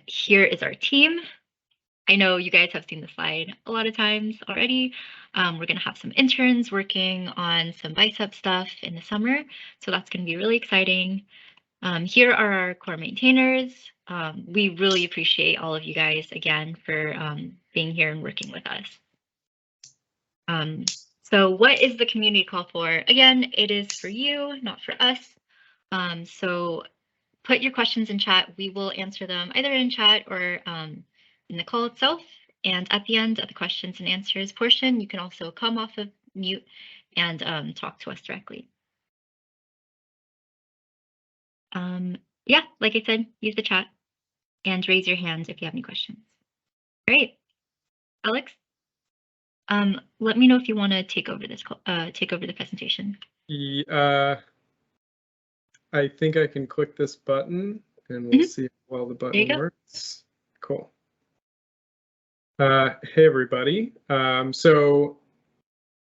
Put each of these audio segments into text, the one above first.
Here is our team. I know you guys have seen the slide a lot of times already. We're going to have some interns working on some Bicep stuff in the summer, so that's going to be really exciting. Here are our core maintainers. We really appreciate all of you guys again for being here and working with us. So what is the community call for? Again, it is for you, not for us. So put your questions in chat. We will answer them either in chat or in the call itself. And at the end of the questions and answers portion, you can also come off of mute and talk to us directly. Yeah, like I said, use the chat and raise your hand if you have any questions. Great. Alex, let me know if you want to take over this take over the presentation. I think I can click this button and we'll see how well the button works. Cool. Hey everybody. So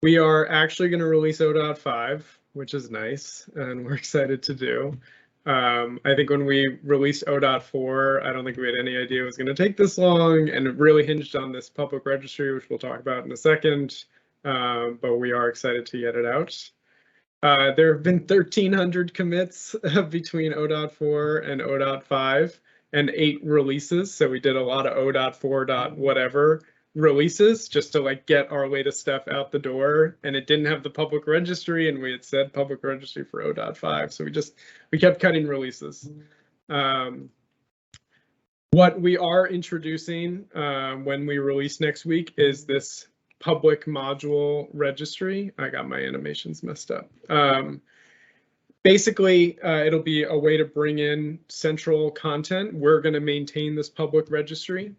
we are actually going to release 0.5, which is nice and we're excited to do. I think when we released 0.4, I don't think we had any idea it was going to take this long, and it really hinged on this public registry, which we'll talk about in a second, but we are excited to get it out. There have been 1,300 commits between 0.4 and 0.5 and 8 releases, so we did a lot of 0.4. Whatever releases just to like get our latest stuff out the door, and it didn't have the public registry, and we had said public registry for 0.5, so we kept cutting releases. What we are introducing when we release next week is this public module registry. I got my animations messed up. Basically, it'll be a way to bring in central content. We're going to maintain this public registry.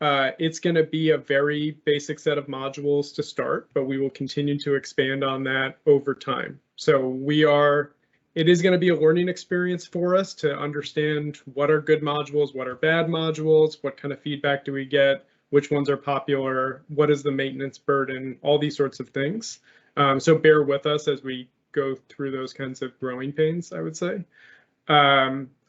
It's going to be a very basic set of modules to start, but we will continue to expand on that over time. So it is going to be a learning experience for us to understand what are good modules, what are bad modules, what kind of feedback do we get, which ones are popular, what is the maintenance burden, all these sorts of things. So bear with us as we go through those kinds of growing pains, I would say.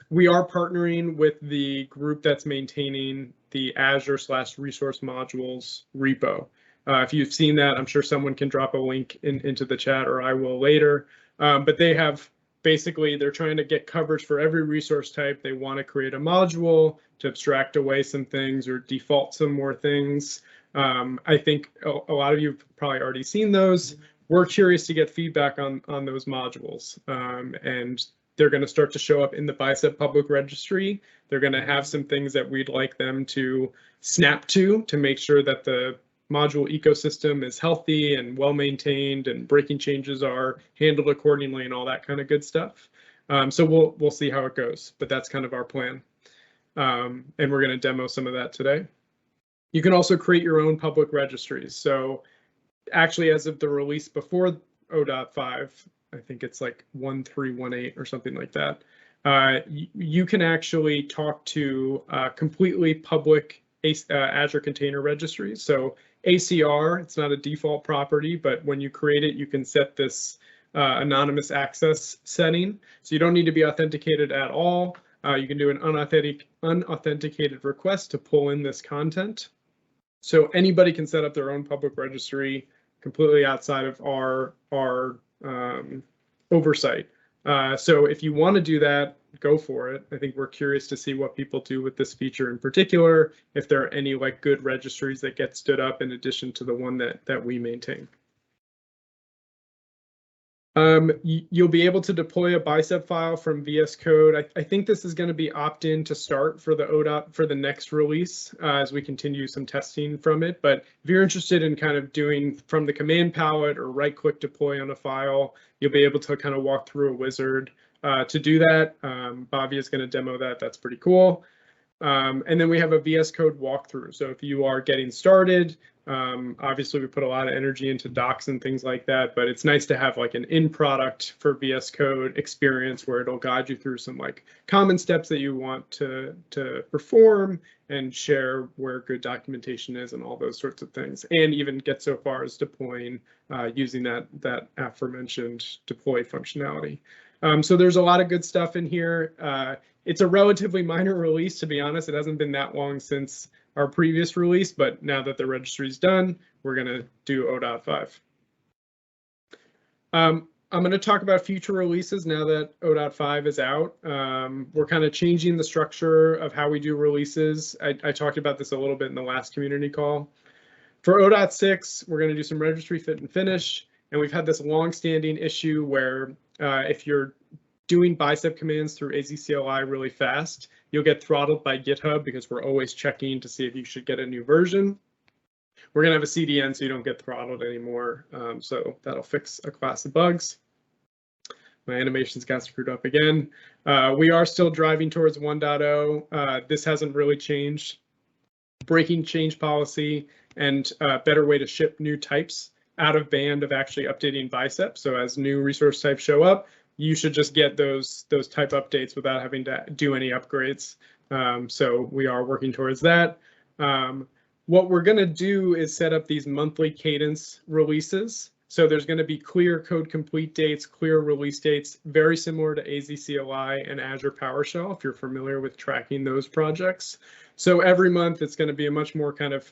We are partnering with the group that's maintaining the Azure/resource modules repo. If you've seen that, I'm sure someone can drop a link into the chat, or I will later. But they have basically, they're trying to get coverage for every resource type. They want to create a module to abstract away some things or default some more things. I think a lot of you have probably already seen those. We're curious to get feedback on those modules, and they're going to start to show up in the Bicep public registry. They're going to have some things that we'd like them to snap to make sure that the module ecosystem is healthy and well maintained and breaking changes are handled accordingly and all that kind of good stuff. So we'll see how it goes, but that's kind of our plan. And we're going to demo some of that today. You can also create your own public registries. So actually, as of the release before 0.5, I think it's like 1.3.1.8 or something like that, you can actually talk to completely public Azure container registries. So ACR, it's not a default property, but when you create it, you can set this anonymous access setting. So you don't need to be authenticated at all. You can do an unauthenticated request to pull in this content. So anybody can set up their own public registry completely outside of our oversight. So if you want to do that, go for it. I think we're curious to see what people do with this feature in particular, if there are any like good registries that get stood up in addition to the one that we maintain. You'll be able to deploy a Bicep file from VS Code. I think this is going to be opt-in to start for the next release as we continue some testing from it. But if you're interested in kind of doing from the command palette or right-click deploy on a file, you'll be able to kind of walk through a wizard to do that. Bobby is going to demo that. That's pretty cool. And then we have a VS Code walkthrough. So if you are getting started, obviously we put a lot of energy into docs and things like that, but it's nice to have like an in-product for VS Code experience where it'll guide you through some like common steps that you want to perform and share where good documentation is and all those sorts of things, and even get so far as deploying using that aforementioned deploy functionality. So there's a lot of good stuff in here. it's a relatively minor release, to be honest. It hasn't been that long since our previous release, but now that the registry is done, we're going to do 0.5. I'm going to talk about future releases now that 0.5 is out. We're kind of changing the structure of how we do releases. I talked about this a little bit in the last community call. For 0.6, we're going to do some registry fit and finish. And we've had this long-standing issue where if you're doing Bicep commands through AZCLI really fast, you'll get throttled by GitHub because we're always checking to see if you should get a new version. We're going to have a CDN so you don't get throttled anymore. So that'll fix a class of bugs. My animations got screwed up again. We are still driving towards 1.0. This hasn't really changed. Breaking change policy and a better way to ship new types out of band of actually updating Bicep. So as new resource types show up, you should just get those type updates without having to do any upgrades. So we are working towards that. What we're going to do is set up these monthly cadence releases. So there's going to be clear code complete dates, clear release dates, very similar to AZCLI and Azure PowerShell, if you're familiar with tracking those projects. So every month it's going to be a much more kind of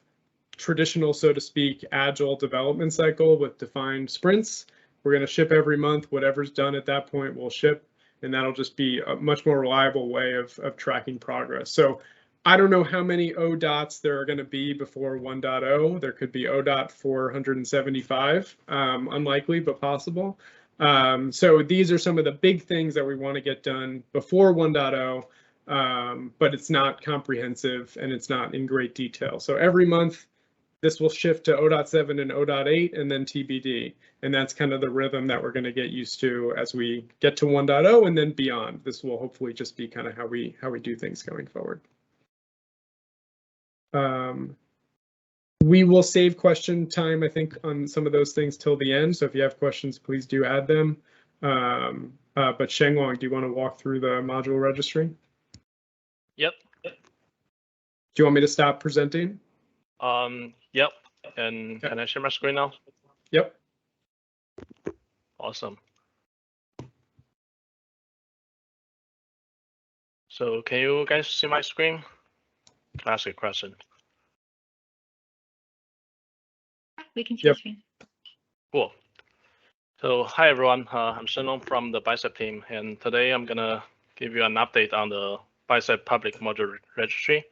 traditional, so to speak, agile development cycle with defined sprints. We're going to ship every month. Whatever's done at that point will ship, and that'll just be a much more reliable way of tracking progress. So I don't know how many O dots there are going to be before 1.0. There could be O dot 475, unlikely, but possible. So these are some of the big things that we want to get done before 1.0, but it's not comprehensive and it's not in great detail. So every month, this will shift to 0.7 and 0.8 and then TBD. And that's kind of the rhythm that we're going to get used to as we get to 1.0 and then beyond. This will hopefully just be kind of how we do things going forward. We will save question time, I think, on some of those things till the end. So if you have questions, please do add them. But Shenglong, do you want to walk through the module registry? Yep. Do you want me to stop presenting? Yep. And okay. Can I share my screen now? Yep. Awesome. So can you guys see my screen? Ask a question. We can see your screen. Cool. So hi everyone, I'm Shenlong from the Bicep team, and today I'm gonna give you an update on the Bicep public module registry.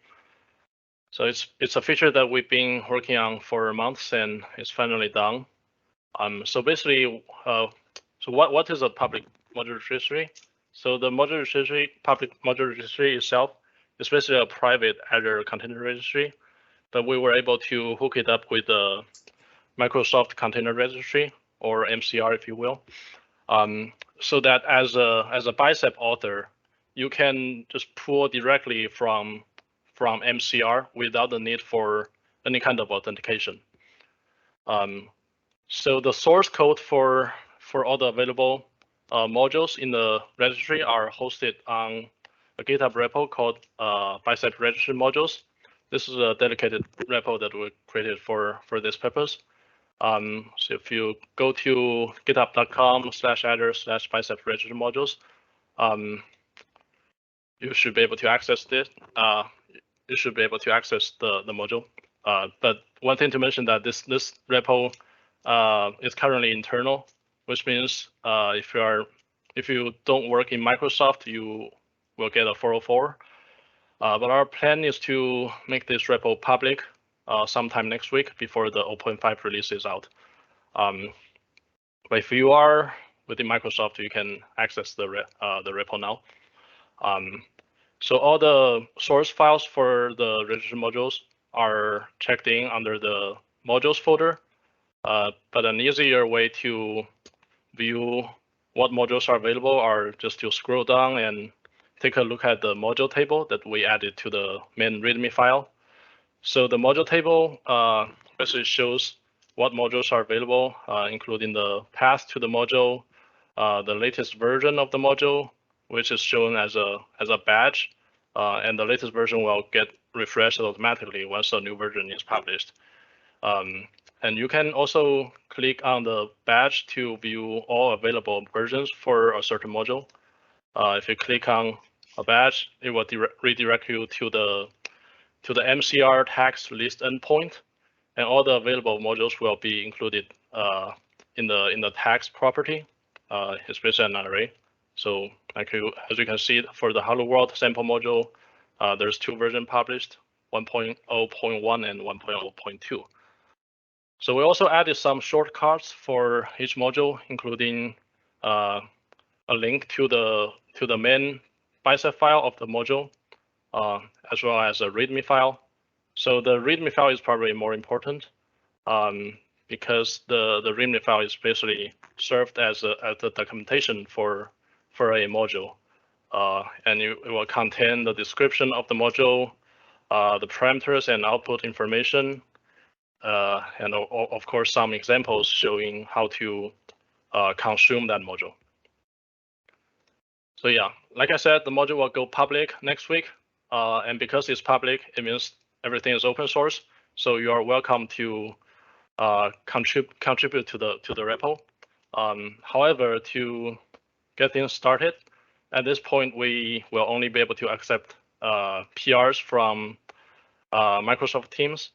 So it's a feature that we've been working on for months, and it's finally done. So basically, so what is a public module registry? So the module registry, public module registry itself, is basically a private Azure container registry, but we were able to hook it up with the Microsoft Container Registry, or MCR, if you will, so that as a Bicep author, you can just pull directly from MCR without the need for any kind of authentication. So the source code for all the available modules in the registry are hosted on a GitHub repo called Bicep Registry Modules. This is a dedicated repo that we created for this purpose. So if you go to github.com/Azure/Bicep Registry Modules, you should be able to access this. You should be able to access the module. But one thing to mention that this repo is currently internal, which means if you don't work in Microsoft, you will get a 404. But our plan is to make this repo public sometime next week before the 0.5 release is out. But if you are within Microsoft, you can access the repo now. So all the source files for the registry modules are checked in under the modules folder. But an easier way to view what modules are available are just to scroll down and take a look at the module table that we added to the main README file. So the module table basically shows what modules are available, including the path to the module, the latest version of the module, which is shown as a badge, and the latest version will get refreshed automatically once a new version is published. And you can also click on the badge to view all available versions for a certain module. If you click on a badge, it will redirect you to the MCR tags list endpoint, and all the available modules will be included in the tags property, especially an array. So as you can see, for the Hello World sample module, there's 2 versions published, 1.0.1 and 1.0.2. So we also added some shortcuts for each module, including a link to the main Bicep file of the module, as well as a README file. So the README file is probably more important because the README file is basically served as the documentation for a module, and it will contain the description of the module, the parameters and output information, and of course some examples showing how to consume that module. So yeah, like I said, the module will go public next week, and because it's public, it means everything is open source. So you are welcome to contribute to the repo. However, to get things started, at this point we will only be able to accept PRs from Microsoft Teams.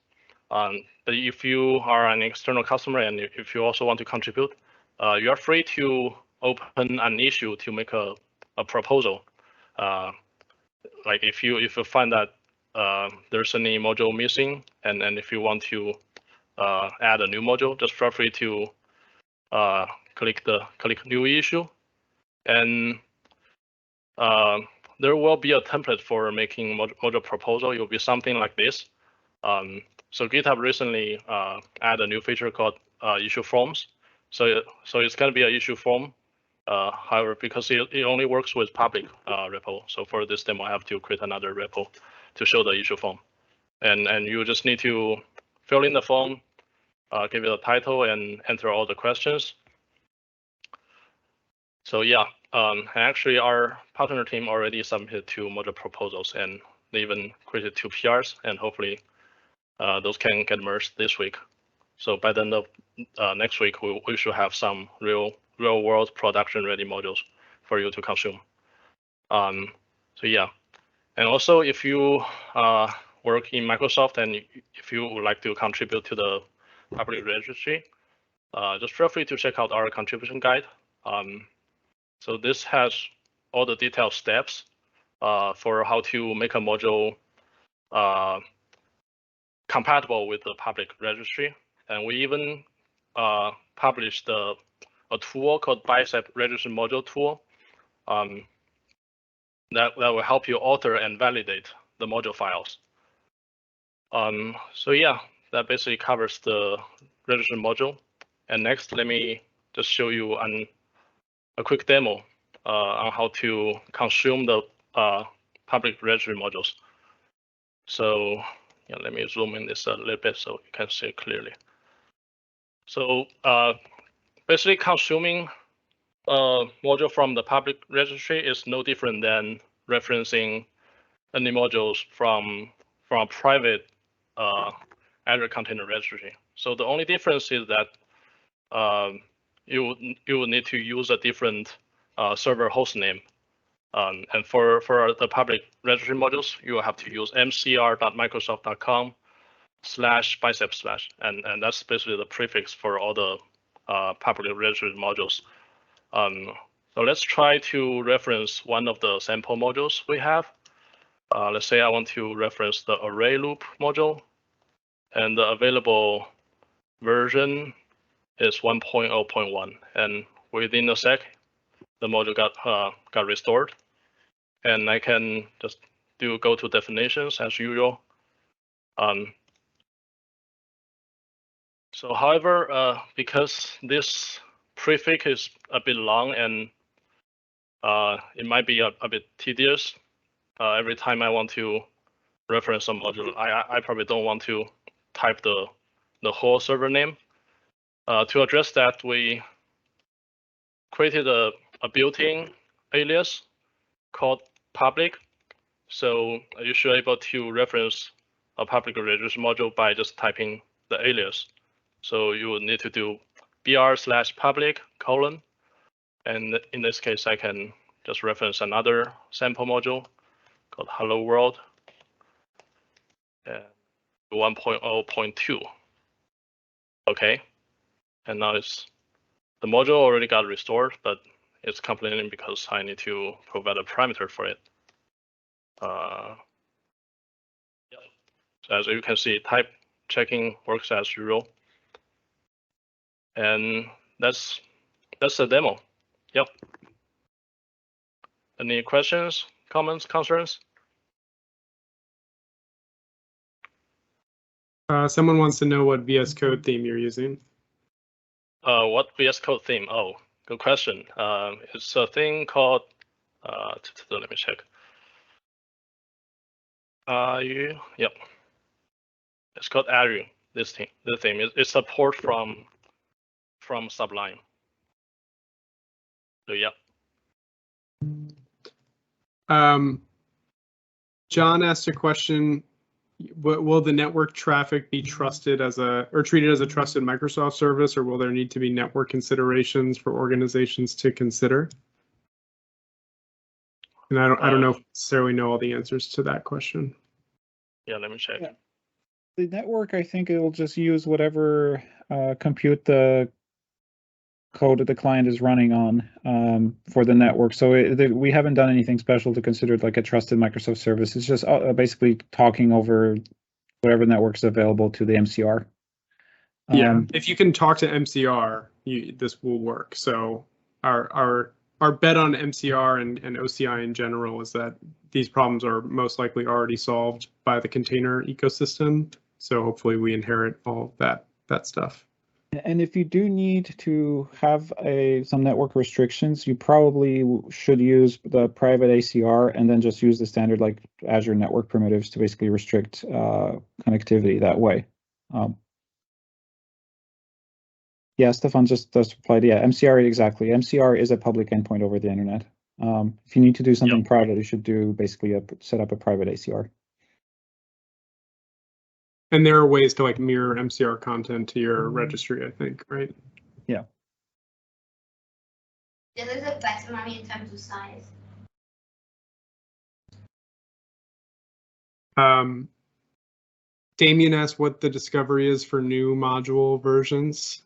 But if you are an external customer and if you also want to contribute, you are free to open an issue to make a proposal. Like if you find that there's any module missing, and if you want to add a new module, just feel free to click new issue, and there will be a template for making module proposal. It will be something like this. So GitHub recently added a new feature called issue forms. So it's going to be an issue form. However, because it only works with public repo, so for this demo, I have to create another repo to show the issue form. And you just need to fill in the form, give it a title, and enter all the questions. So yeah, actually our partner team already submitted 2 module proposals, and they even created 2 PRs, and hopefully those can get merged this week. So by the end of next week, we should have some real world production ready modules for you to consume. So yeah, and also if you work in Microsoft and if you would like to contribute to the public registry, just feel free to check out our contribution guide. So this has all the detailed steps for how to make a module compatible with the public registry. And we even published a tool called Bicep Registry Module Tool that will help you author and validate the module files. So yeah, that basically covers the registry module. And next, let me just show you a quick demo on how to consume the public registry modules. So yeah, let me zoom in this a little bit so you can see it clearly. So basically consuming a module from the public registry is no different than referencing any modules from a private Azure Container Registry. So the only difference is that you will need to use a different server host name. And for the public registry modules, you will have to use mcr.microsoft.com/bicep/, and that's basically the prefix for all the public registry modules. So let's try to reference one of the sample modules we have. Let's say I want to reference the array loop module, and the available version is 1.0.1, and within a sec, the module got restored. And I can just go to definitions as usual. So however, because this prefix is a bit long and it might be a bit tedious, every time I want to reference some module, I probably don't want to type the whole server name. To address that, we created a built-in alias called public. So you should be able to reference a public registry module by just typing the alias. So you will need to do br/public : and in this case, I can just reference another sample module called Hello World, and 1.0.2. Okay, and now the module already got restored, but it's complaining because I need to provide a parameter for it. Yeah. So as you can see, type checking works as usual, and that's the demo. Yep. Any questions, comments, concerns? Someone wants to know what VS Code theme you're using. What VS Code theme? Oh, good question. It's a thing called, let me check. Yep. It's called Azure. The theme it's a port from Sublime. So yeah. John asked a question. Will the network traffic be trusted treated as a trusted Microsoft service, or will there need to be network considerations for organizations to consider? And I don't necessarily know all the answers to that question. Yeah, let me check. Yeah. The network, I think it'll just use whatever compute the code that the client is running on for the network. So we haven't done anything special to consider it like a trusted Microsoft service. It's just basically talking over whatever network's available to the MCR. Yeah, if you can talk to MCR, this will work. So our bet on MCR and OCI in general is that these problems are most likely already solved by the container ecosystem. So hopefully we inherit all that stuff. And if you do need to have some network restrictions, you probably should use the private ACR and then just use the standard like Azure network primitives to basically restrict connectivity that way. Yeah, Stefan just replied. Yeah, MCR, exactly. MCR is a public endpoint over the internet. If you need to do something private, you should do basically set up a private ACR. And there are ways to like mirror MCR content to your registry, I think, right? Yeah. This is a maximum in terms of size. Damien asked what the discovery is for new module versions.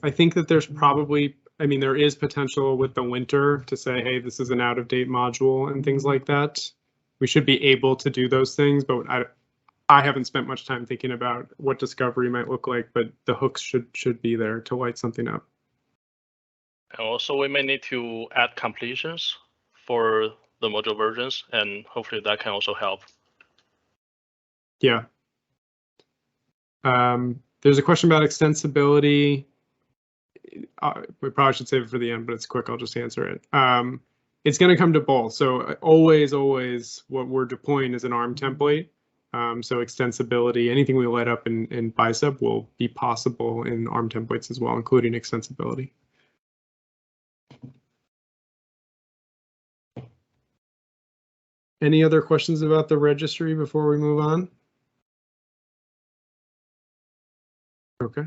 I think that there's probably, there is potential with the winter to say, hey, this is an out-of-date module and things like that. We should be able to do those things, but I haven't spent much time thinking about what discovery might look like, but the hooks should be there to light something up. And also we may need to add completions for the module versions, and hopefully that can also help. Yeah. There's a question about extensibility. We probably should save it for the end, but it's quick. I'll just answer it. It's going to come to both. So always what we're deploying is an ARM template. So extensibility, anything we light up in Bicep will be possible in ARM templates as well, including extensibility. Any other questions about the registry before we move on? Okay.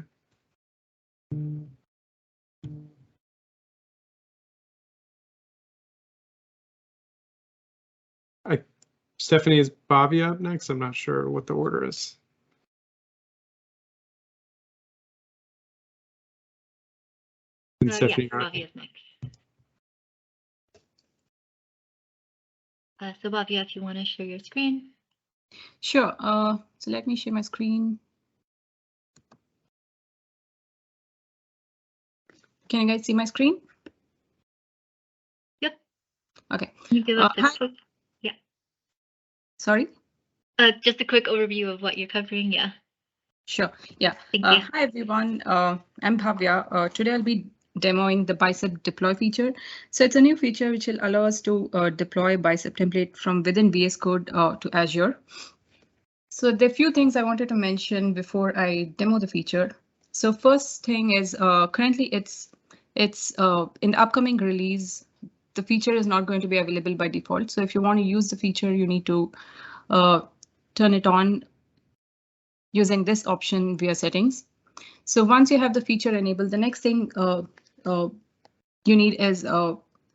Stephanie, is Bhavya up next? I'm not sure what the order is. And Stephanie, yeah, Bhavya is next. So Bhavya, if you want to share your screen. Sure. So let me share my screen. Can you guys see my screen? Yep. Okay. Can you give us a quick? Yeah. Sorry? Just a quick overview of what you're covering. Yeah. Sure. Yeah. Thank you. Hi, everyone. I'm Bhavya. Today I'll be demoing the Bicep deploy feature. So it's a new feature which will allow us to deploy Bicep template from within VS Code to Azure. So there are a few things I wanted to mention before I demo the feature. So first thing is currently it's in the upcoming release, the feature is not going to be available by default. So if you want to use the feature, you need to turn it on using this option via settings. So once you have the feature enabled, the next thing you need is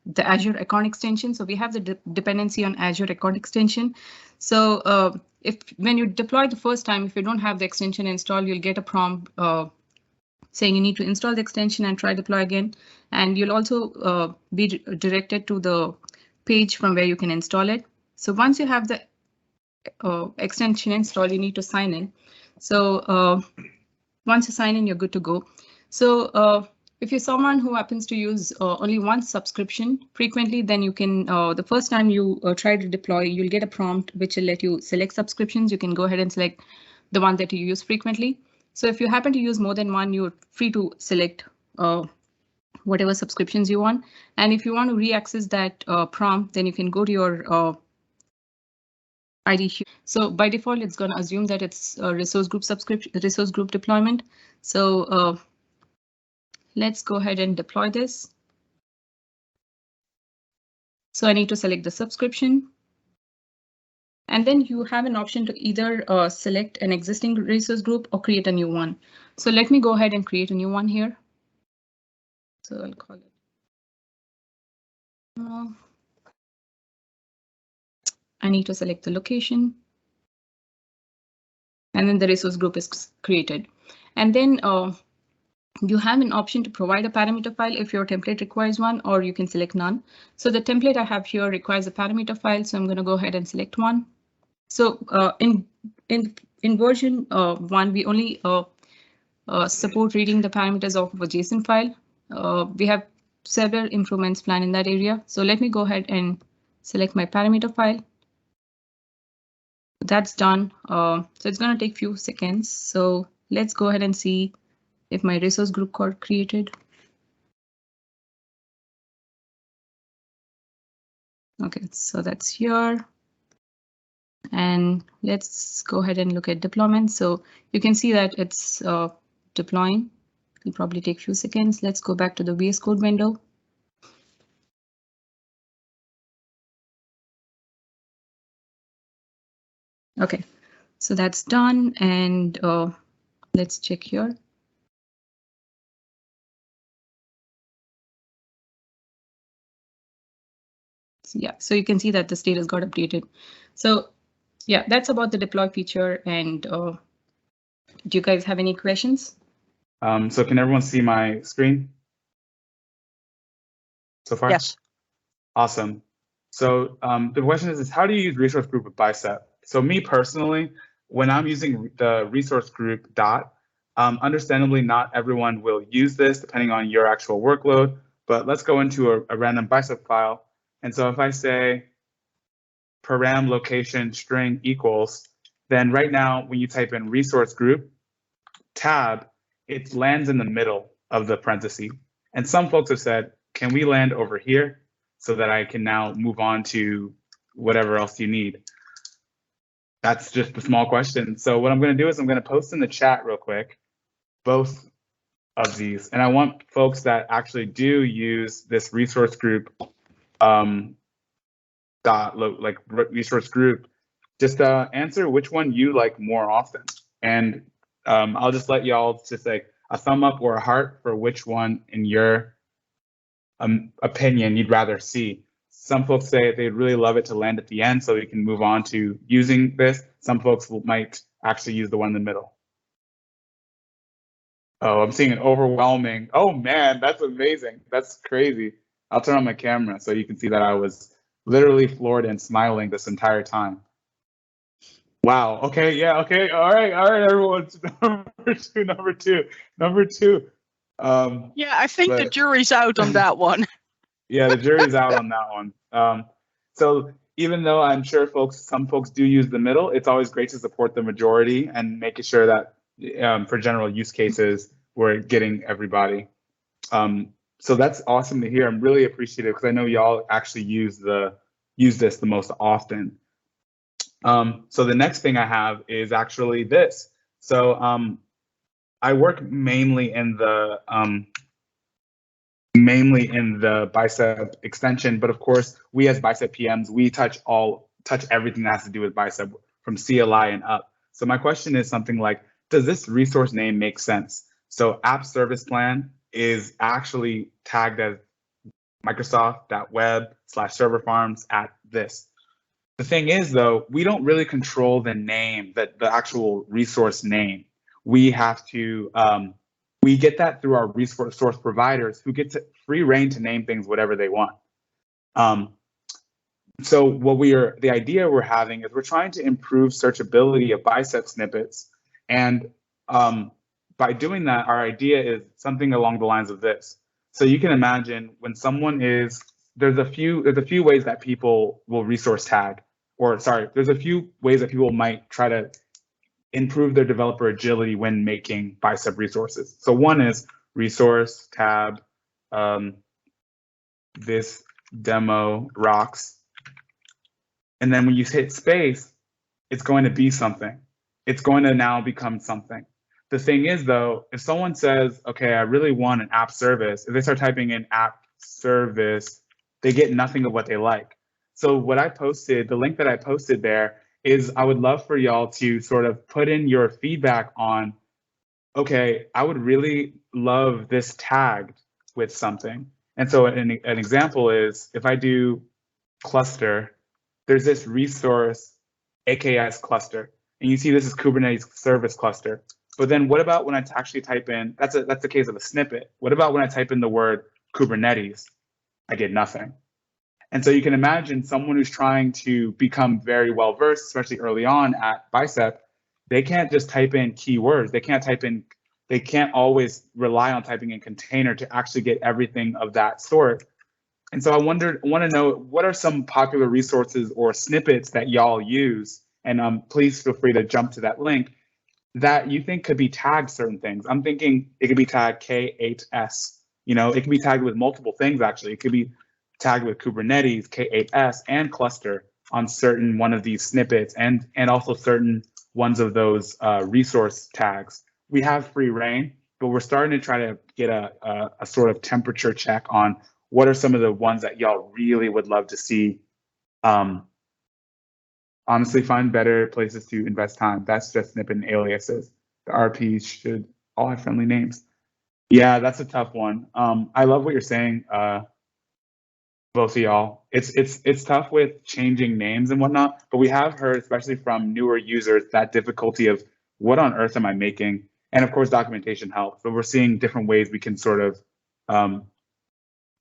the Azure account extension. So we have the dependency on Azure account extension. So if when you deploy the first time, if you don't have the extension installed, you'll get a prompt saying you need to install the extension and try deploy again. And you'll also be directed to the page from where you can install it. So once you have the extension installed, you need to sign in. So once you sign in, you're good to go. So if you're someone who happens to use only one subscription frequently, then you can, the first time you try to deploy, you'll get a prompt which will let you select subscriptions. You can go ahead and select the one that you use frequently. So if you happen to use more than one, you're free to select whatever subscriptions you want. And if you want to re-access that prompt, then you can go to your ID here. So by default, it's going to assume that it's a resource group subscription, resource group deployment. So let's go ahead and deploy this. So I need to select the subscription. And then you have an option to either select an existing resource group or create a new one. So let me go ahead and create a new one here. So I'll call it. I need to select the location. And then the resource group is created. And then you have an option to provide a parameter file if your template requires one, or you can select none. So the template I have here requires a parameter file, so I'm going to go ahead and select one. So in version 1, we only support reading the parameters of a JSON file. We have several improvements planned in that area. So let me go ahead and select my parameter file. That's done. So it's going to take a few seconds. So let's go ahead and see if my resource group got created. OK, so that's here. And let's go ahead and look at deployment. So you can see that it's deploying. It'll probably take a few seconds. Let's go back to the VS Code window. OK, so that's done. And let's check here. So, yeah, so you can see that the status got updated. So yeah, that's about the deploy feature. And do you guys have any questions? So can everyone see my screen so far? Yes. Awesome. So the question is how do you use resource group with Bicep? So me personally, when I'm using the resource group dot, understandably, not everyone will use this depending on your actual workload, but let's go into a random Bicep file. And so if I say param location string equals, then right now when you type in resource group tab, it lands in the middle of the parenthesis. And some folks have said, can we land over here so that I can now move on to whatever else you need? That's just a small question. So what I'm going to do is I'm going to post in the chat real quick both of these. And I want folks that actually do use this resource group resource group, just answer which one you like more often. And I'll just let y'all just like a thumb up or a heart for which one in your opinion you'd rather see. Some folks say they'd really love it to land at the end so we can move on to using this. Some folks might actually use the one in the middle. Oh, I'm seeing an overwhelming. Oh man, that's amazing. That's crazy. I'll turn on my camera so you can see that I was literally floored and smiling this entire time. Wow. Okay. Yeah. Okay. All right, everyone. Number two. Yeah, I think the jury's out on that one. Yeah, the jury's out on that one. So even though I'm sure some folks do use the middle, it's always great to support the majority and making sure that for general use cases, we're getting everybody. So that's awesome to hear. I'm really appreciative because I know y'all actually use this the most often. So the next thing I have is actually this. So I work mainly in the Bicep extension, but of course we as Bicep PMs, we touch everything that has to do with Bicep from CLI and up. So my question is something like, does this resource name make sense? So app service plan is actually tagged as Microsoft.web/server-farms at this. The thing is, though, we don't really control the name, the actual resource name. We have to, we get that through our resource source providers who get free reign to name things whatever they want. So the idea we're having is we're trying to improve searchability of Bicep snippets. And by doing that, our idea is something along the lines of this. So you can imagine when someone is, there's a few ways that people will resource tag, or sorry, there's a few ways that people might try to improve their developer agility when making Bicep resources. So one is resource tab, this demo rocks. And then when you hit space, it's going to be something. It's going to now become something. The thing is, though, if someone says, okay, I really want an app service, if they start typing in app service, they get nothing of what they like. So what I posted, the link that I posted there is I would love for y'all to sort of put in your feedback on, okay, I would really love this tagged with something. And so an example is if I do cluster, there's this resource AKS cluster, and you see this is Kubernetes service cluster. But then what about when I actually type in, that's the case of a snippet. What about when I type in the word Kubernetes? I get nothing. And so you can imagine someone who's trying to become very well versed, especially early on at Bicep, they can't just type in keywords. They can't always rely on typing in container to actually get everything of that sort. And so I want to know, what are some popular resources or snippets that y'all use? And please feel free to jump to that link that you think could be tagged certain things. I'm thinking it could be tagged K8S. You know, it can be tagged with multiple things, actually. It could be tagged with Kubernetes, K8S, and cluster on certain one of these snippets, and also certain ones of those resource tags. We have free reign, but we're starting to try to get a sort of temperature check on what are some of the ones that y'all really would love to see. Honestly, find better places to invest time. That's just snippet and aliases. The RPs should all have friendly names. Yeah, that's a tough one. I love what you're saying, both of y'all. It's tough with changing names and whatnot, but we have heard, especially from newer users, that difficulty of what on earth am I making? And of course, documentation helps, but we're seeing different ways we can sort of,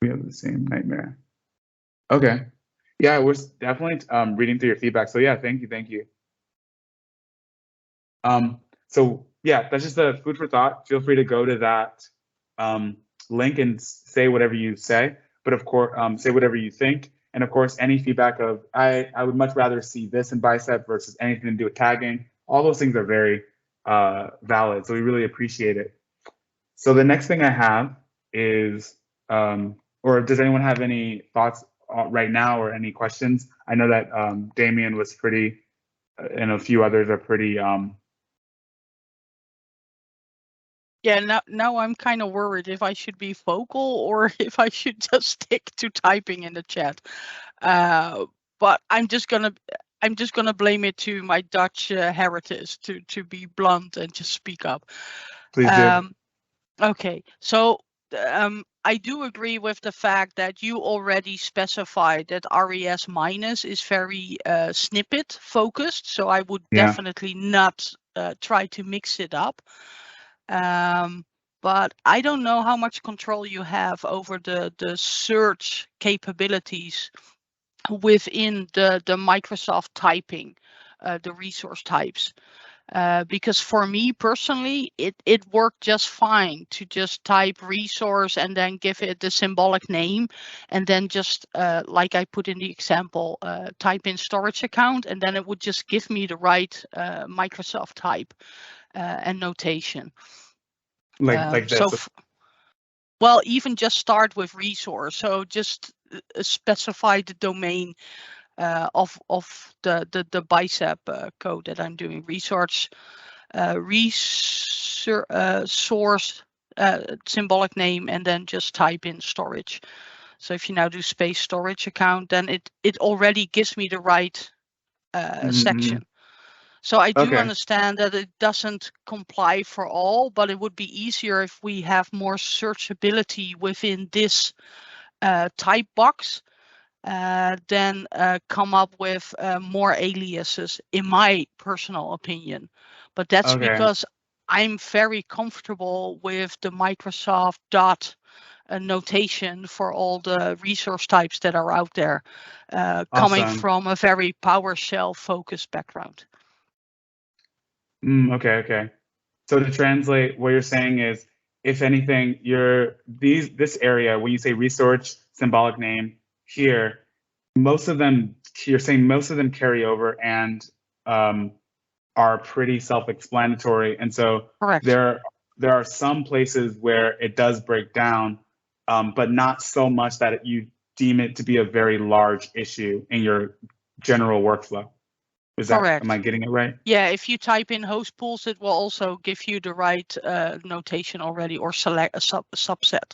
we have the same nightmare. Okay. Yeah, we're definitely reading through your feedback. So yeah, thank you. So yeah, that's just a food for thought. Feel free to go to that link and say whatever you say, but of course, say whatever you think. And of course, any feedback of, I would much rather see this in Bicep versus anything to do with tagging. All those things are very valid. So we really appreciate it. So the next thing I have is, or does anyone have any thoughts right now or any questions? I know that Damien was pretty, and a few others are pretty. Yeah, now I'm kind of worried if I should be vocal or if I should just stick to typing in the chat. But I'm just gonna blame it to my Dutch heritage to be blunt and just speak up. Please do. Okay, so I do agree with the fact that you already specified that RES minus is very snippet focused. So I would definitely not try to mix it up. But I don't know how much control you have over the search capabilities within the Microsoft typing, the resource types. Because for me personally, it worked just fine to just type resource and then give it the symbolic name, and then just like I put in the example, type in storage account, and then it would just give me the right Microsoft type and notation. Like this. So well, even just start with resource. So just specify the domain of the Bicep code that I'm doing. Resource source symbolic name, and then just type in storage. So if you now do space storage account, then it already gives me the right section. So I do understand that it doesn't comply for all, but it would be easier if we have more searchability within this type box, then come up with more aliases, in my personal opinion. But that's because I'm very comfortable with the Microsoft dot notation for all the resource types that are out there, coming from a very PowerShell focused background. Okay. So to translate, what you're saying is, if anything, this area, when you say resource symbolic name here, most of them, you're saying most of them carry over and are pretty self-explanatory. And so correct. There are some places where it does break down, but not so much that you deem it to be a very large issue in your general workflow. Am I getting it right? Yeah, if you type in host pools, it will also give you the right notation already, or select a subset.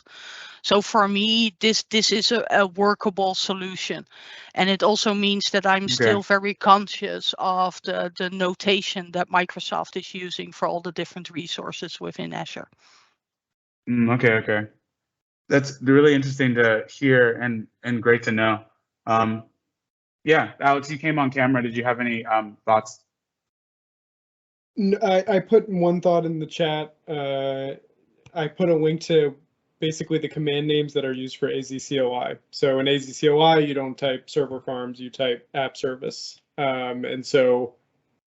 So for me, this is a workable solution. And it also means that I'm still very conscious of the notation that Microsoft is using for all the different resources within Azure. Okay. That's really interesting to hear and great to know. Yeah, Alex, you came on camera. Did you have any thoughts? I put one thought in the chat. I put a link to basically the command names that are used for AZCOI. So in AZCOI, you don't type server farms, you type app service. And so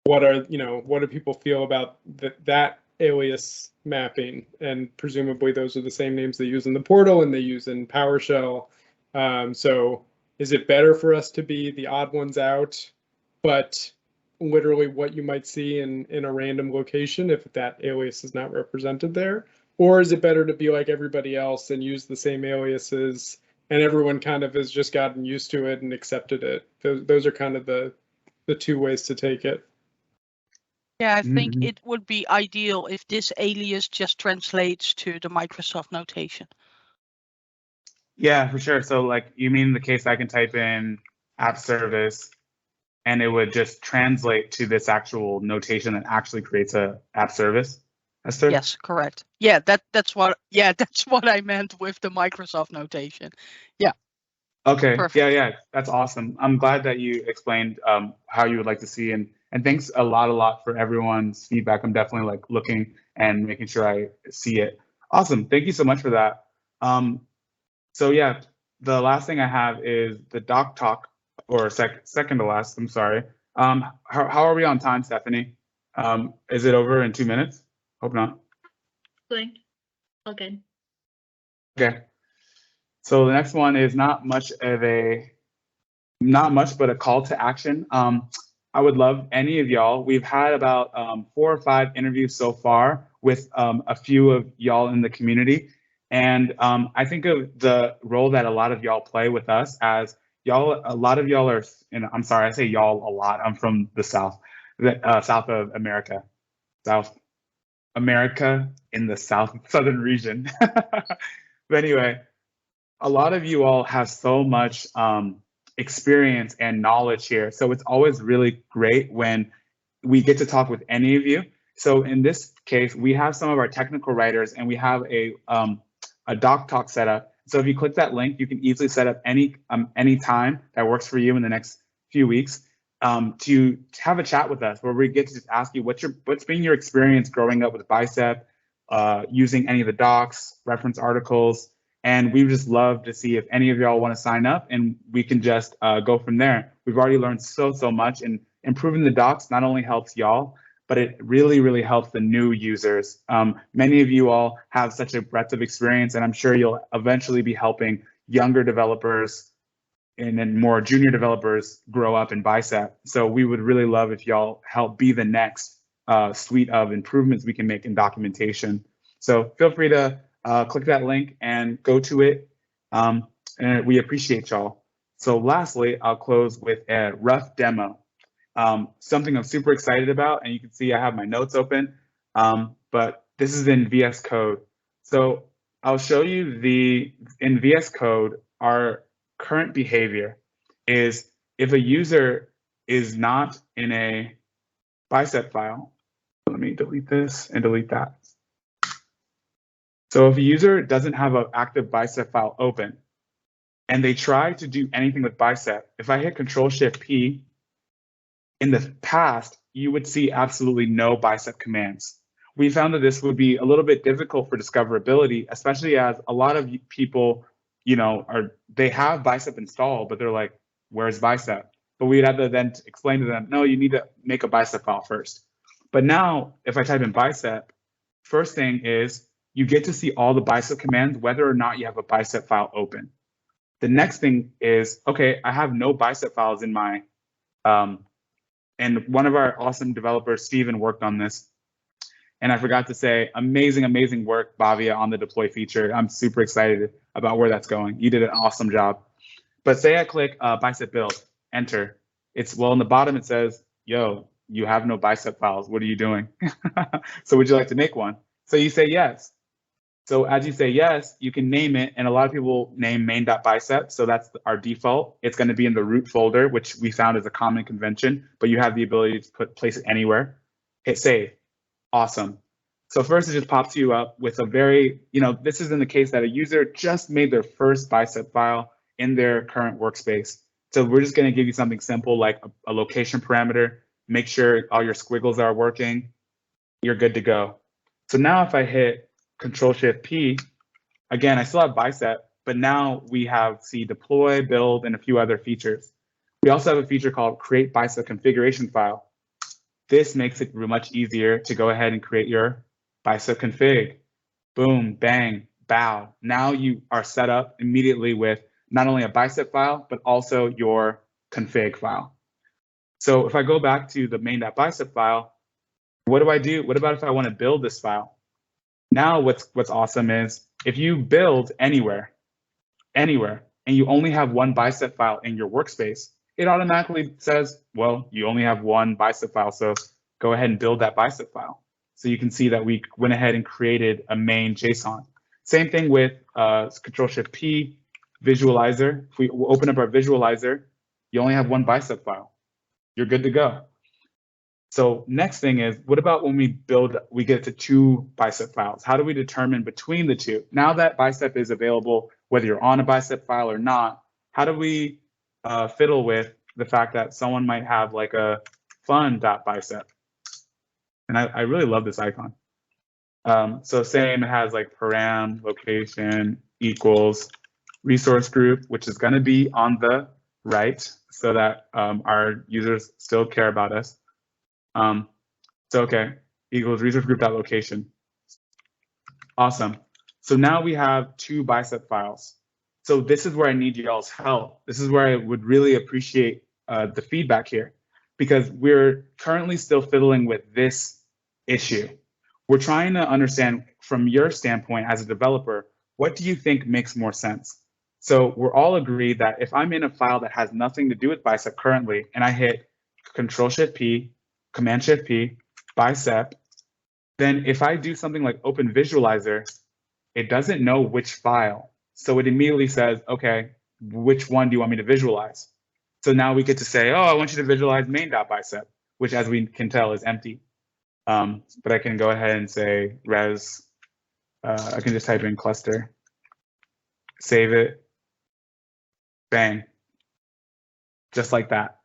what do people feel about that alias mapping? And presumably those are the same names they use in the portal and they use in PowerShell. So is it better for us to be the odd ones out, but literally what you might see in a random location if that alias is not represented there? Or is it better to be like everybody else and use the same aliases and everyone kind of has just gotten used to it and accepted it? Those are kind of the two ways to take it. Yeah, I think it would be ideal if this alias just translates to the Microsoft notation. Yeah, for sure. So like, you mean the case I can type in app service and it would just translate to this actual notation that actually creates a app service? Esther? Yes, correct. Yeah, that's what I meant with the Microsoft notation. Yeah. Okay. Perfect. Yeah, that's awesome. I'm glad that you explained how you would like to see, and thanks a lot for everyone's feedback. I'm definitely like looking and making sure I see it. Awesome. Thank you so much for that. So yeah, the last thing I have is the doc talk, or second to last. I'm sorry. How are we on time, Stephanie? Is it over in 2 minutes? Hope not. Good. All good. Okay. So the next one is not much, but a call to action. I would love any of y'all. We've had about 4 or 5 interviews so far with a few of y'all in the community. And I think of the role that a lot of y'all play with us as y'all. A lot of y'all are, and I'm sorry, I say y'all a lot. I'm from the South, South of America, South America in the southern region. But anyway, a lot of you all have so much experience and knowledge here. So it's always really great when we get to talk with any of you. So in this case, we have some of our technical writers and we have a doc talk set up. So if you click that link, you can easily set up any time that works for you in the next few weeks to have a chat with us, where we get to just ask you what's been your experience growing up with Bicep, using any of the docs, reference articles. And we would just love to see if any of y'all want to sign up, and we can just go from there. We've already learned so much, and improving the docs not only helps y'all, but it really helps the new users. Many of you all have such a breadth of experience, and I'm sure you'll eventually be helping younger developers and then more junior developers grow up in Bicep. So we would really love if y'all help be the next suite of improvements we can make in documentation. So feel free to click that link and go to it. And we appreciate y'all. So lastly, I'll close with a rough demo. Something I'm super excited about, and you can see I have my notes open, but this is in VS Code. So I'll show you in VS Code, our current behavior is if a user is not in a Bicep file, let me delete this and delete that. So if a user doesn't have an active Bicep file open, and they try to do anything with Bicep, if I hit Control-Shift-P, in the past, you would see absolutely no Bicep commands. We found that this would be a little bit difficult for discoverability, especially as a lot of people, they have Bicep installed, but they're like, where's Bicep? But we'd have to then explain to them, no, you need to make a Bicep file first. But now, if I type in Bicep, first thing is you get to see all the Bicep commands, whether or not you have a Bicep file open. The next thing is, okay, I have no Bicep files in my, and one of our awesome developers, Steven, worked on this. And I forgot to say, amazing, amazing work, Bhavya, on the deploy feature. I'm super excited about where that's going. You did an awesome job. But say I click Bicep build, enter. Well, in the bottom it says, yo, you have no Bicep files. What are you doing? So would you like to make one? So you say yes. So as you say yes, you can name it. And a lot of people name main.bicep. So that's our default. It's going to be in the root folder, which we found is a common convention, but you have the ability to place it anywhere. Hit save. Awesome. So first it just pops you up with a very, this is in the case that a user just made their first Bicep file in their current workspace. So we're just going to give you something simple like a location parameter. Make sure all your squiggles are working. You're good to go. So now if I hit Control-Shift-P, again, I still have Bicep, but now we have deploy, build, and a few other features. We also have a feature called create Bicep configuration file. This makes it much easier to go ahead and create your Bicep config. Boom, bang, bow. Now you are set up immediately with not only a Bicep file, but also your config file. So if I go back to the main.bicep file, what do I do? What about if I want to build this file? Now what's awesome is if you build anywhere, and you only have one Bicep file in your workspace, it automatically says, well, you only have one Bicep file, so go ahead and build that Bicep file. So you can see that we went ahead and created a main JSON. Same thing with Control-Shift-P, visualizer. If we open up our visualizer, you only have one Bicep file. You're good to go. So next thing is, what about when we get to two Bicep files? How do we determine between the two? Now that Bicep is available, whether you're on a Bicep file or not, how do we fiddle with the fact that someone might have like a fun.bicep? And I really love this icon. So same, it has like param, location, equals, resource group, which is going to be on the right so that our users still care about us. So okay, equals resource group.location. Awesome. So now we have two Bicep files. So this is where I need y'all's help. This is where I would really appreciate the feedback here, because we're currently still fiddling with this issue. We're trying to understand from your standpoint as a developer, what do you think makes more sense? So we're all agreed that if I'm in a file that has nothing to do with Bicep currently, and I hit Control-Shift-P, Command-Shift-P, Bicep, then if I do something like open visualizer, it doesn't know which file. So it immediately says, okay, which one do you want me to visualize? So now we get to say, oh, I want you to visualize main.bicep, which as we can tell is empty. But I can go ahead and say res, I can just type in cluster, save it, bang, just like that.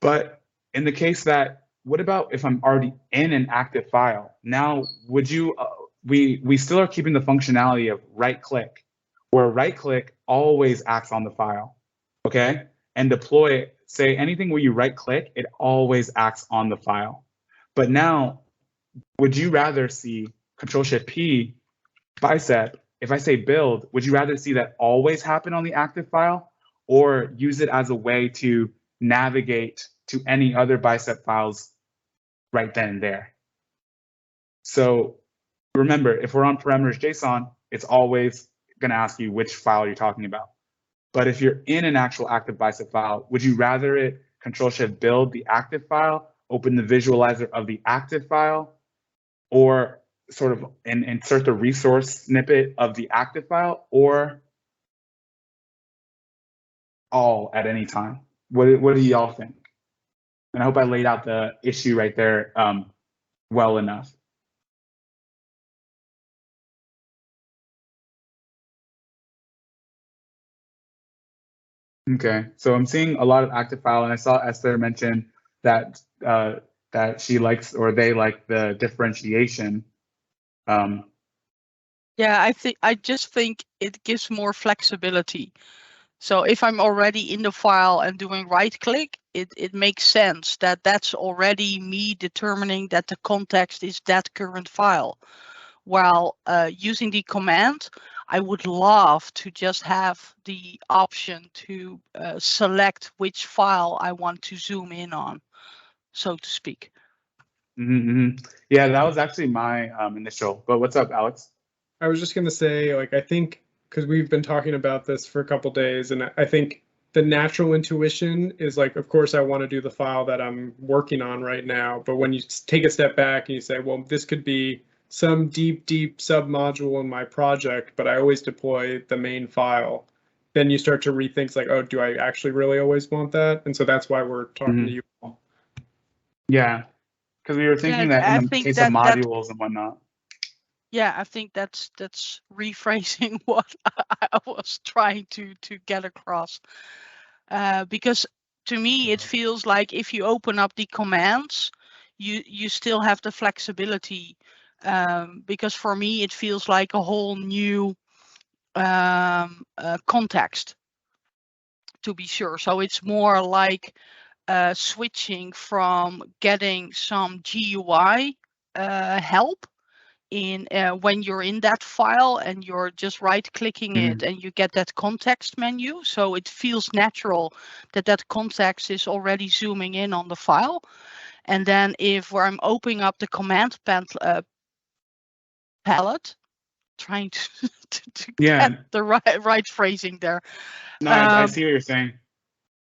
But in the case that, what about if I'm already in an active file? Now, would you, we still are keeping the functionality of right click, where right click always acts on the file, okay? And deploy, say anything where you right click, it always acts on the file. But now, would you rather see Control-Shift-P, Bicep, if I say build, would you rather see that always happen on the active file, or use it as a way to navigate to any other Bicep files right then and there? So remember, if we're on parameters JSON, it's always going to ask you which file you're talking about. But if you're in an actual active Bicep file, would you rather it Control-Shift build the active file, open the visualizer of the active file, or sort of insert the resource snippet of the active file, or all at any time? What do y'all think? And I hope I laid out the issue right there well enough. Okay, so I'm seeing a lot of active file, and I saw Esther mention that that she likes, or they like, the differentiation. Yeah, I just think it gives more flexibility. So if I'm already in the file and doing right click, it makes sense that that's already me determining that the context is that current file. While using the command, I would love to just have the option to select which file I want to zoom in on, so to speak. Yeah, that was actually my initial. But what's up, Alex? I was just going to say, like, I think because we've been talking about this for a couple days, and I think the natural intuition is like, of course, I want to do the file that I'm working on right now. But when you take a step back and you say, well, this could be some deep sub-module in my project, but I always deploy the main file, then you start to rethink, like, oh, do I actually really always want that? And so that's why we're talking to you all. Yeah, because we were thinking that in the case of modules and whatnot. Yeah, I think that's rephrasing what I was trying to get across. Because to me, it feels like if you open up the commands, you still have the flexibility. Because for me, it feels like a whole new context, to be sure. So it's more like switching from getting some GUI help in when you're in that file and you're just right clicking it and you get that context menu. So it feels natural that that context is already zooming in on the file. And then if I'm opening up the command palette, trying to get the right phrasing there. No, I see what you're saying.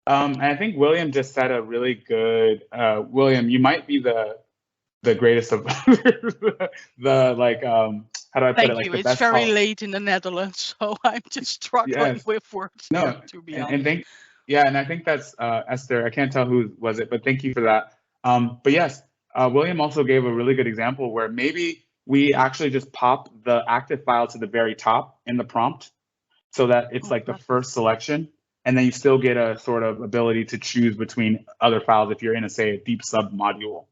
And I think William just said a really good, William, you might be the greatest of the like, how do I put it? Thank like you. The It's best very late in the Netherlands, so I'm just struggling with words. No, here, to be honest. And I think that's Esther. I can't tell who was it, but thank you for that. But yes, William also gave a really good example where maybe we actually just pop the active file to the very top in the prompt so that it's like the first selection, and then you still get a sort of ability to choose between other files if you're in say a deep sub module.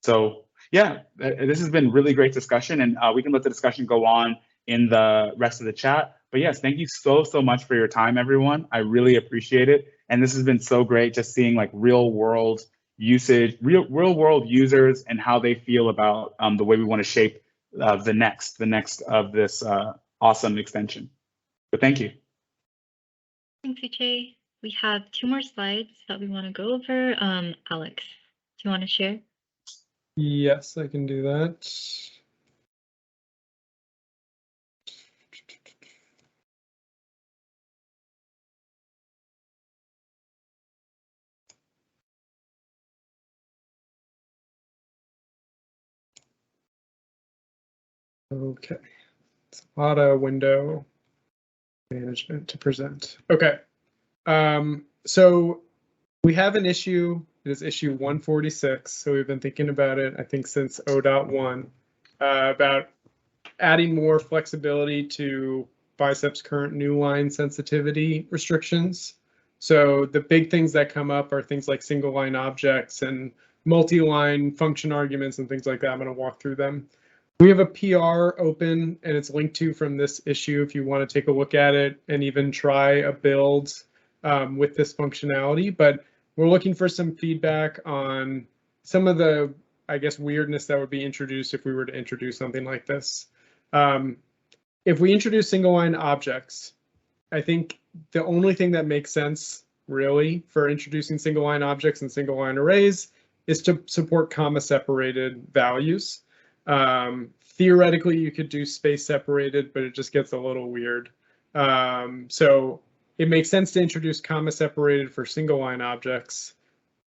So yeah, this has been really great discussion, and we can let the discussion go on in the rest of the chat. But yes, thank you so much for your time, everyone. I really appreciate it. And this has been so great just seeing like real world usage, real world users and how they feel about the way we want to shape the next of this awesome extension. So thank you. Thanks, Vijay. We have 2 more slides that we want to go over. Alex, do you want to share? Yes, I can do that. Okay, it's a lot of window management to present. Okay, so we have an issue. It is issue 146. So we've been thinking about it, I think, since 0.1 about adding more flexibility to Bicep's current new line sensitivity restrictions. So the big things that come up are things like single line objects and multi-line function arguments and things like that. I'm going to walk through them. We have a PR open and it's linked to from this issue if you want to take a look at it and even try a build with this functionality. But we're looking for some feedback on some of the, I guess, weirdness that would be introduced if we were to introduce something like this. If we introduce single line objects, I think the only thing that makes sense really for introducing single line objects and single line arrays is to support comma separated values. Theoretically, you could do space separated, but it just gets a little weird. So it makes sense to introduce comma separated for single line objects.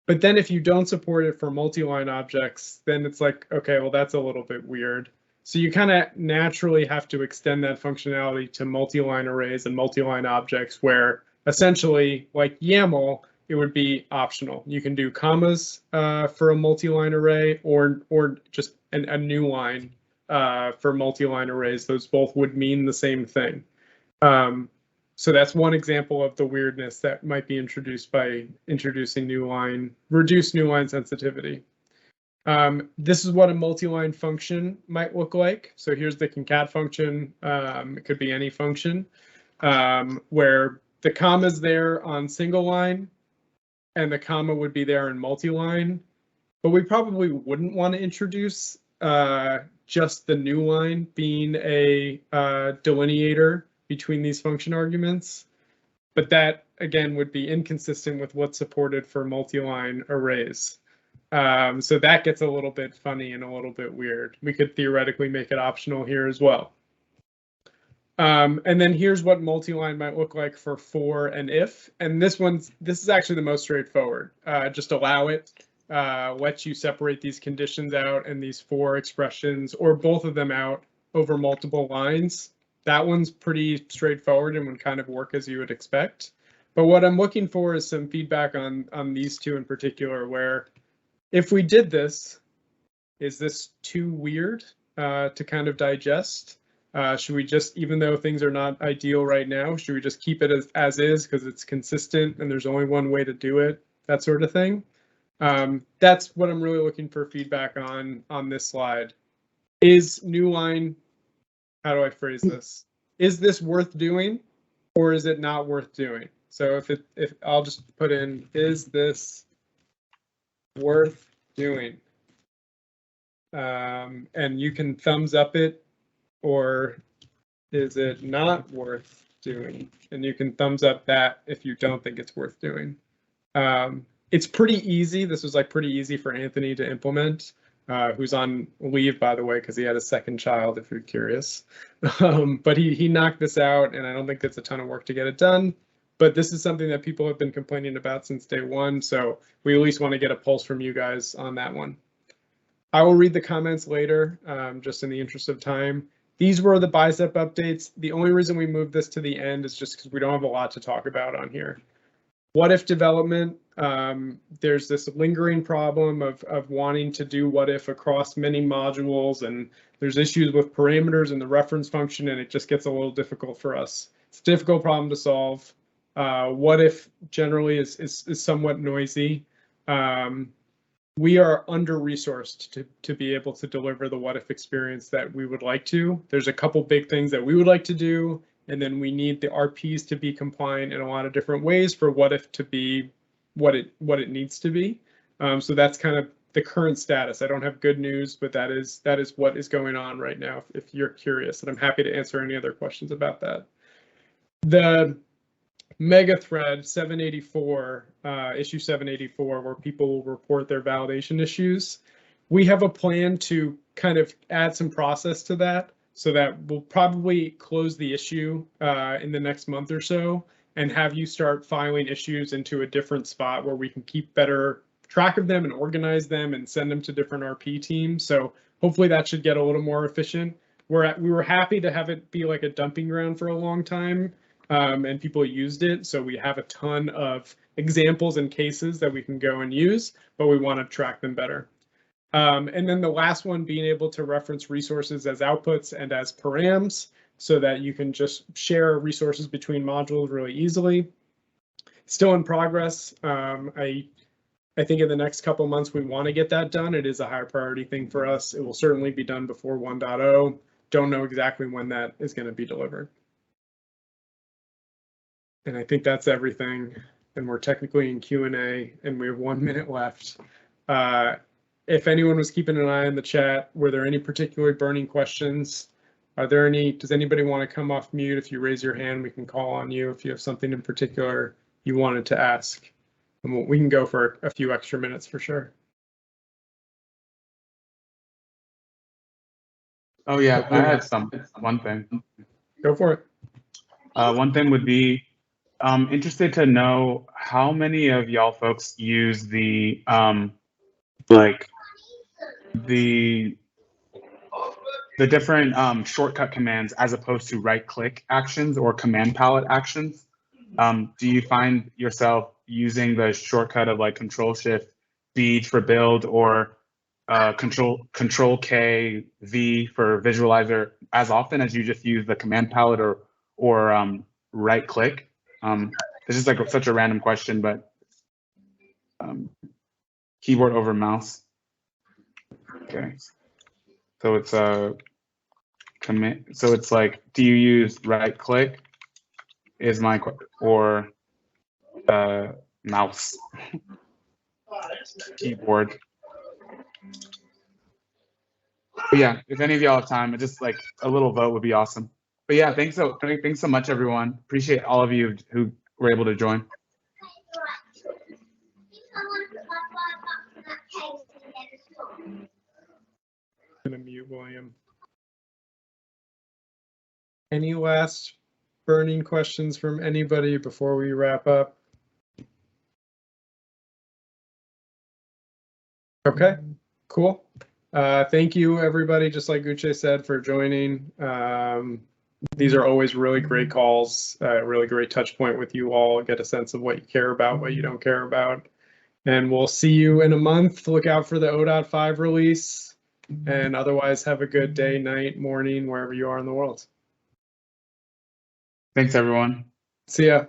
But then if you don't support it for multi-line objects, then it's like, okay, well, that's a little bit weird. So you kind of naturally have to extend that functionality to multi-line arrays and multi-line objects where essentially, like YAML, it would be optional. You can do commas for a multi-line array or just a new line for multi-line arrays. Those both would mean the same thing. So that's one example of the weirdness that might be introduced by introducing reduced new line sensitivity. This is what a multi-line function might look like. So here's the concat function. It could be any function where the comma is there on single line and the comma would be there in multi-line. But we probably wouldn't want to introduce just the new line being a delineator between these function arguments. But that, again, would be inconsistent with what's supported for multi-line arrays. So that gets a little bit funny and a little bit weird. We could theoretically make it optional here as well. And then here's what multi-line might look like for and if. And this is actually the most straightforward. Just allow it, let you separate these conditions out and these for expressions, or both of them out over multiple lines. That one's pretty straightforward and would kind of work as you would expect. But what I'm looking for is some feedback on these two in particular, where if we did this, is this too weird to kind of digest? Should we just, even though things are not ideal right now, should we just keep it as is because it's consistent and there's only one way to do it, that sort of thing? That's what I'm really looking for feedback on this slide. Is new line, how do I phrase this? Is this worth doing or is it not worth doing? So if I'll just put in, is this worth doing? And you can thumbs up it, or is it not worth doing? And you can thumbs up that if you don't think it's worth doing. It's pretty easy. This was like pretty easy for Anthony to implement, who's on leave, by the way, because he had a second child, if you're curious. But he knocked this out, and I don't think it's a ton of work to get it done. But this is something that people have been complaining about since day one, so we at least want to get a pulse from you guys on that one. I will read the comments later, just in the interest of time. These were the Bicep updates. The only reason we moved this to the end is just because we don't have a lot to talk about on here. What if development, there's this lingering problem of wanting to do what if across many modules, and there's issues with parameters in the reference function, and it just gets a little difficult for us. It's a difficult problem to solve. What if generally is somewhat noisy. We are under-resourced to be able to deliver the what if experience that we would like to. There's a couple big things that we would like to do, and then we need the RPs to be compliant in a lot of different ways for what if to be what it needs to be. So that's kind of the current status. I don't have good news, but that is what is going on right now, if you're curious, and I'm happy to answer any other questions about that. The mega thread 784, issue 784, where people will report their validation issues. We have a plan to kind of add some process to that, so that we'll probably close the issue in the next month or so and have you start filing issues into a different spot where we can keep better track of them and organize them and send them to different RP teams. So hopefully that should get a little more efficient. We were happy to have it be like a dumping ground for a long time. And people used it, so we have a ton of examples and cases that we can go and use, but we want to track them better. And then the last one, being able to reference resources as outputs and as params, so that you can just share resources between modules really easily. Still in progress. I think in the next couple months we want to get that done. It is a high priority thing for us. It will certainly be done before 1.0. Don't know exactly when that is going to be delivered. And I think that's everything. And we're technically in Q&A, and we have 1 minute left. If anyone was keeping an eye on the chat, were there any particularly burning questions? Are there any? Does anybody want to come off mute? If you raise your hand, we can call on you if you have something in particular you wanted to ask. And we can go for a few extra minutes for sure. Oh yeah, I had one thing. Go for it. One thing would be, interested to know how many of y'all folks use the the different shortcut commands as opposed to right-click actions or command palette actions. Do you find yourself using the shortcut of like Control-Shift-V for build, or Control-K-V for visualizer as often as you just use the command palette or right click? It's just like such a random question, but keyboard over mouse. Okay. So it's a commit. So it's like, do you use right click? Is my or mouse, keyboard. But yeah, if any of y'all have time, just like a little vote would be awesome. But yeah, thanks so much, everyone. Appreciate all of you who were able to join. I'm gonna mute William. Any last burning questions from anybody before we wrap up? Okay, cool. Thank you, everybody, just like Uche said, for joining. These are always really great calls, really great touch point with you all, get a sense of what you care about, what you don't care about. And we'll see you in a month. Look out for the 0.5 release. And otherwise, have a good day, night, morning, wherever you are in the world. Thanks, everyone. See ya.